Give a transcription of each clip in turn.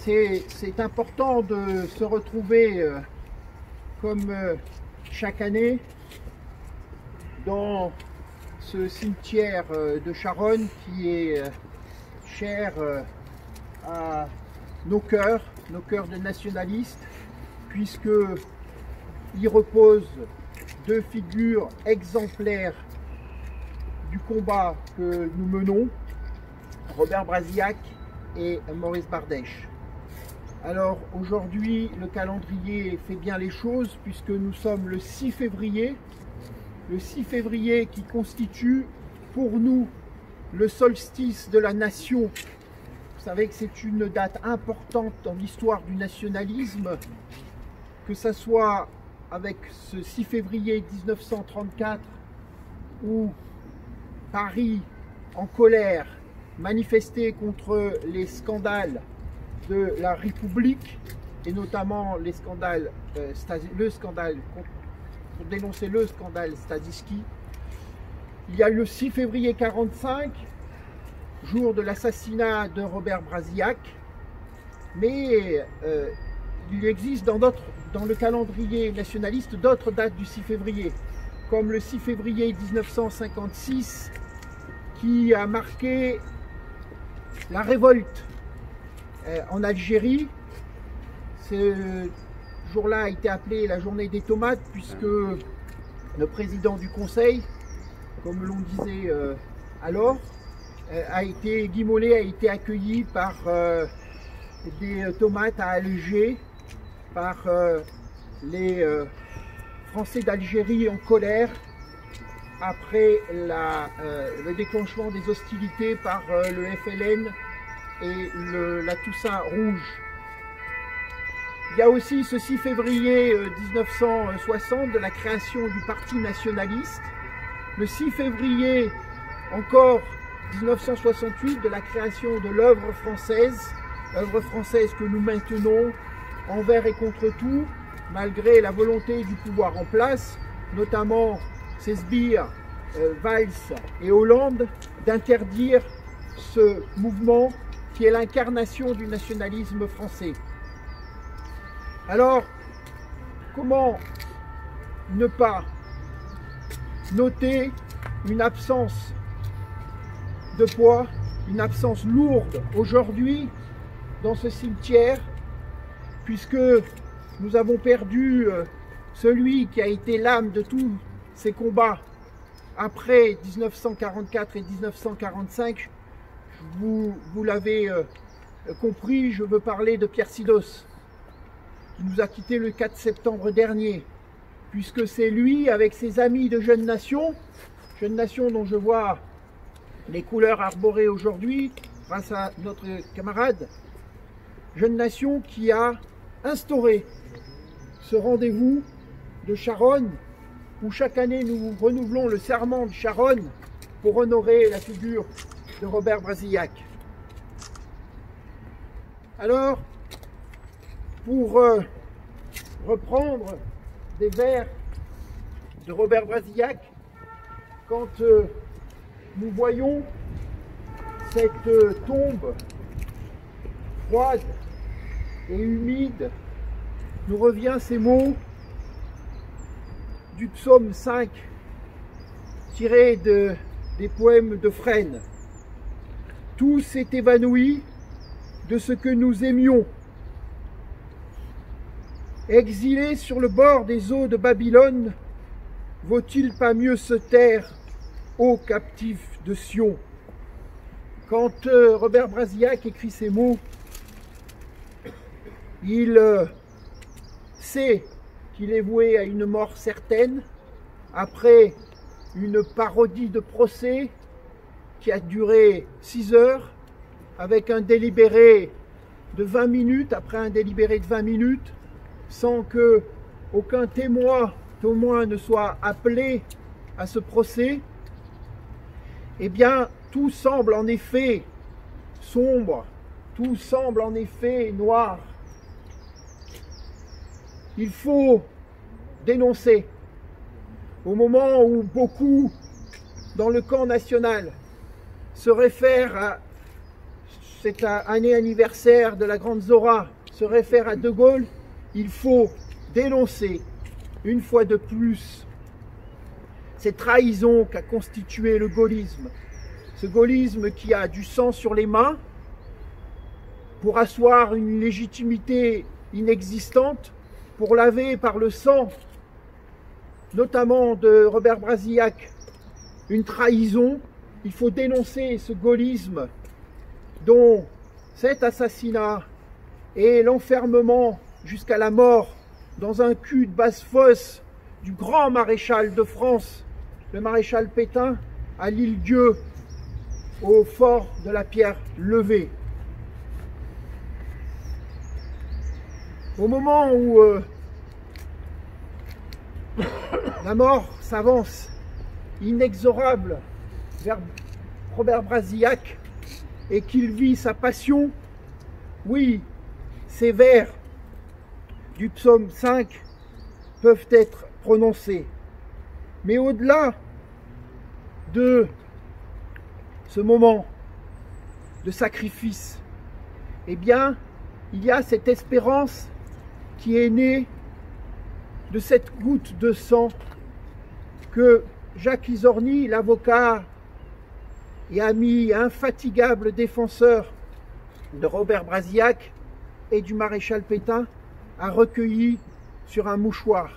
c'est important de se retrouver comme chaque année dans ce cimetière de Charonne qui est cher à nos cœurs de nationalistes, puisque y reposent deux figures exemplaires du combat que nous menons, Robert Brasillac et Maurice Bardèche. Alors aujourd'hui, le calendrier fait bien les choses, puisque nous sommes le 6 février qui constitue pour nous le solstice de la nation. Vous savez que c'est une date importante dans l'histoire du nationalisme, que ce soit avec ce 6 février 1934 où Paris, en colère, manifestait contre les scandales de la République, et notamment les scandales, pour dénoncer le scandale Stanisky. Il y a le 6 février 1945, jour de l'assassinat de Robert Brasillac, mais il existe dans le calendrier nationaliste d'autres dates du 6 février, comme le 6 février 1956, qui a marqué la révolte en Algérie. Ce jour-là a été appelé la journée des tomates, puisque le président du Conseil, comme l'on disait alors, Guy Mollet a été accueilli par des tomates à Alger, par les Français d'Algérie en colère après le déclenchement des hostilités par le FLN et la Toussaint Rouge. Il y a aussi ce 6 février 1960 de la création du Parti nationaliste, le 6 février encore 1968 de la création de l'œuvre française que nous maintenons envers et contre tout, malgré la volonté du pouvoir en place, notamment ses sbires Valls et Hollande, d'interdire ce mouvement qui est l'incarnation du nationalisme français. Alors, comment ne pas noter une absence de poids, une absence lourde aujourd'hui dans ce cimetière, puisque nous avons perdu celui qui a été l'âme de tous ces combats après 1944 et 1945. Vous l'avez compris, je veux parler de Pierre Sidos, qui nous a quittés le 4 septembre dernier, puisque c'est lui, avec ses amis de Jeunes Nations dont je vois les couleurs arborées aujourd'hui, grâce à notre camarade, Jeunes Nations, qui a instauré ce rendez-vous de Charonne, où chaque année nous renouvelons le serment de Charonne pour honorer la figure de Robert Brasillac. Alors, pour reprendre des vers de Robert Brasillac, quand nous voyons cette tombe froide et humide, nous revient ces mots du psaume 5, tirés des poèmes de Fresne. Tout s'est évanoui de ce que nous aimions. Exilés sur le bord des eaux de Babylone, vaut-il pas mieux se taire, ô captifs de Sion? Quand Robert Brasillac écrit ces mots, il sait qu'il est voué à une mort certaine, après une parodie de procès qui a duré 6 heures, avec un délibéré de 20 minutes, après un délibéré de 20 minutes, sans que aucun témoin ne soit appelé à ce procès. Eh bien, tout semble en effet sombre, tout semble en effet noir. Il faut dénoncer, au moment où beaucoup dans le camp national se réfèrent à cette année anniversaire de la Grande Zora se réfère à De Gaulle, il faut dénoncer une fois de plus cette trahison qu'a constitué le gaullisme. Ce gaullisme qui a du sang sur les mains pour asseoir une légitimité inexistante, pour laver par le sang, notamment de Robert Brasillac, une trahison. Il faut dénoncer ce gaullisme dont cet assassinat et l'enfermement jusqu'à la mort dans un cul de basse-fosse du grand maréchal de France, le maréchal Pétain, à l'Île-Dieu, au fort de la Pierre-Levée. Au moment où la mort s'avance inexorable vers Robert Brasillac et qu'il vit sa passion, oui, ces vers du psaume 5 peuvent être prononcés. Mais au-delà de ce moment de sacrifice, eh bien, il y a cette espérance qui est née de cette goutte de sang que Jacques Izorni, l'avocat et ami infatigable défenseur de Robert Brasillac et du maréchal Pétain, a recueilli sur un mouchoir.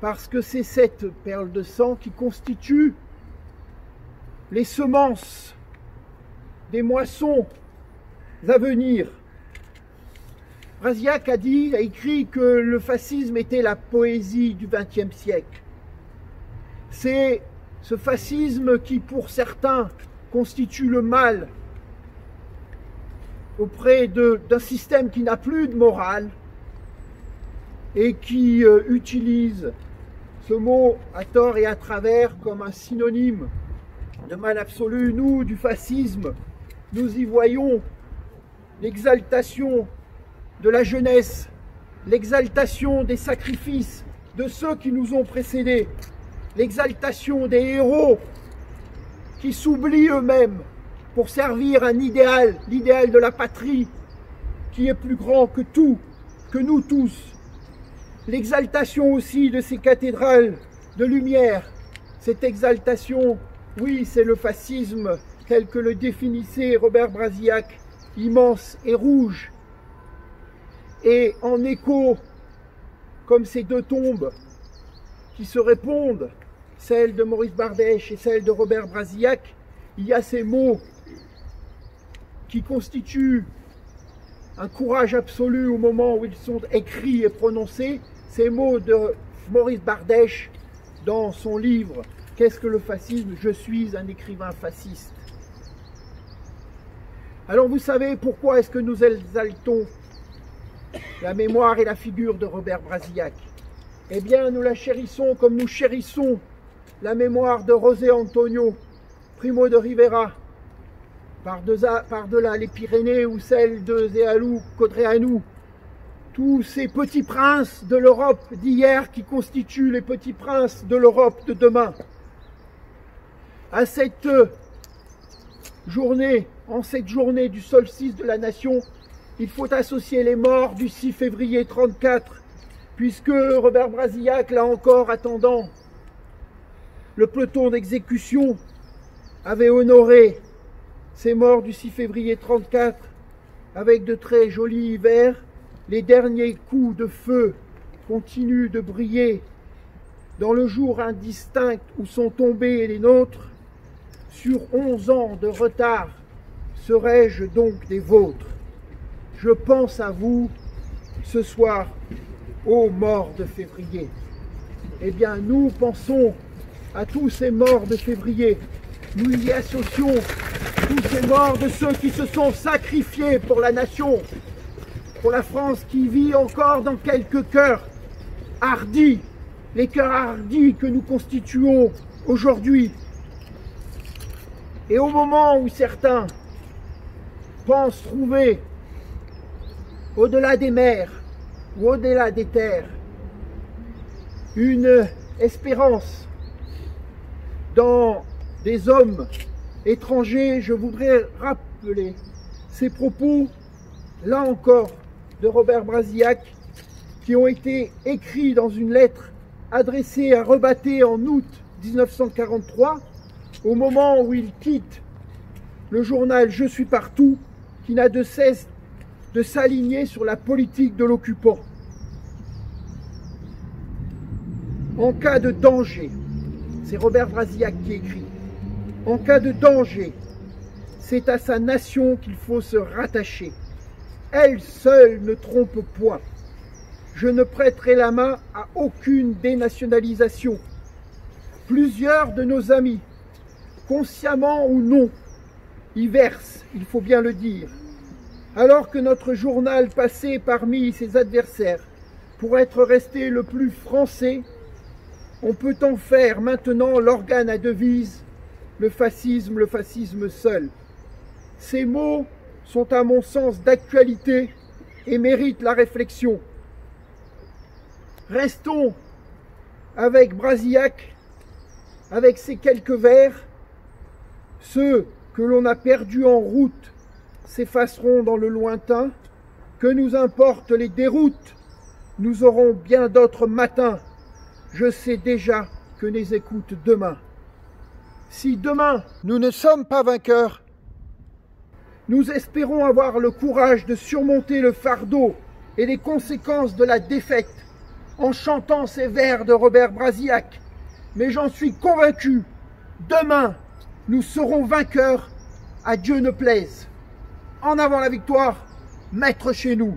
Parce que c'est cette perle de sang qui constitue les semences des moissons à venir. Brasillac a écrit que le fascisme était la poésie du XXe siècle. C'est ce fascisme qui, pour certains, constitue le mal auprès d'un système qui n'a plus de morale et qui utilise ce mot à tort et à travers comme un synonyme de mal absolu. Nous, du fascisme, nous y voyons l'exaltation de la jeunesse, l'exaltation des sacrifices de ceux qui nous ont précédés, l'exaltation des héros qui s'oublient eux-mêmes pour servir un idéal, l'idéal de la patrie, qui est plus grand que tout, que nous tous. L'exaltation aussi de ces cathédrales de lumière, cette exaltation, oui, c'est le fascisme tel que le définissait Robert Brasillac, immense et rouge. Et en écho, comme ces deux tombes qui se répondent, celle de Maurice Bardèche et celle de Robert Brasillac, il y a ces mots qui constituent un courage absolu au moment où ils sont écrits et prononcés, ces mots de Maurice Bardèche dans son livre « Qu'est-ce que le fascisme ? Je suis un écrivain fasciste ». Alors vous savez pourquoi est-ce que nous exaltons la mémoire et la figure de Robert Brasillac? Eh bien, nous la chérissons comme nous chérissons la mémoire de José Antonio Primo de Rivera, par-delà les Pyrénées ou celle de Zéalou Codréanou, tous ces petits princes de l'Europe d'hier qui constituent les petits princes de l'Europe de demain. À cette journée, en cette journée du solstice de la nation, il faut associer les morts du 6 février 1934, puisque Robert Brasillac, là encore attendant, le peloton d'exécution avait honoré ces morts du 6 février 1934 avec de très jolis vers. Les derniers coups de feu continuent de briller dans le jour indistinct où sont tombés les nôtres. Sur 11 ans de retard, serais-je donc des vôtres? Je pense à vous ce soir, ô morts de février. Eh bien, nous pensons à tous ces morts de février. Nous y associons tous ces morts de ceux qui se sont sacrifiés pour la nation, pour la France qui vit encore dans quelques cœurs hardis, les cœurs hardis que nous constituons aujourd'hui. Et au moment où certains pensent trouver, au-delà des mers ou au-delà des terres, une espérance dans des hommes étrangers, je voudrais rappeler Ces propos, là encore, de Robert Brasillac, qui ont été écrits dans une lettre adressée à Rebatté en août 1943, au moment où il quitte le journal Je suis partout, qui n'a de cesse de s'aligner sur la politique de l'occupant. En cas de danger, c'est Robert Brasillac qui écrit, en cas de danger, c'est à sa nation qu'il faut se rattacher. Elle seule ne trompe point. Je ne prêterai la main à aucune dénationalisation. Plusieurs de nos amis, consciemment ou non, y versent, il faut bien le dire. Alors que notre journal passait parmi ses adversaires pour être resté le plus français, on peut en faire maintenant l'organe à devise, le fascisme seul. Ces mots sont à mon sens d'actualité et méritent la réflexion. Restons avec Brasillac, avec ces quelques vers. Ceux que l'on a perdus en route s'effaceront dans le lointain. Que nous importent les déroutes, nous aurons bien d'autres matins. Je sais déjà que les écoute demain. Si demain nous ne sommes pas vainqueurs, nous espérons avoir le courage de surmonter le fardeau et les conséquences de la défaite en chantant ces vers de Robert Brasillac. Mais j'en suis convaincu, demain, nous serons vainqueurs, à Dieu ne plaise. En avant la victoire, maître chez nous.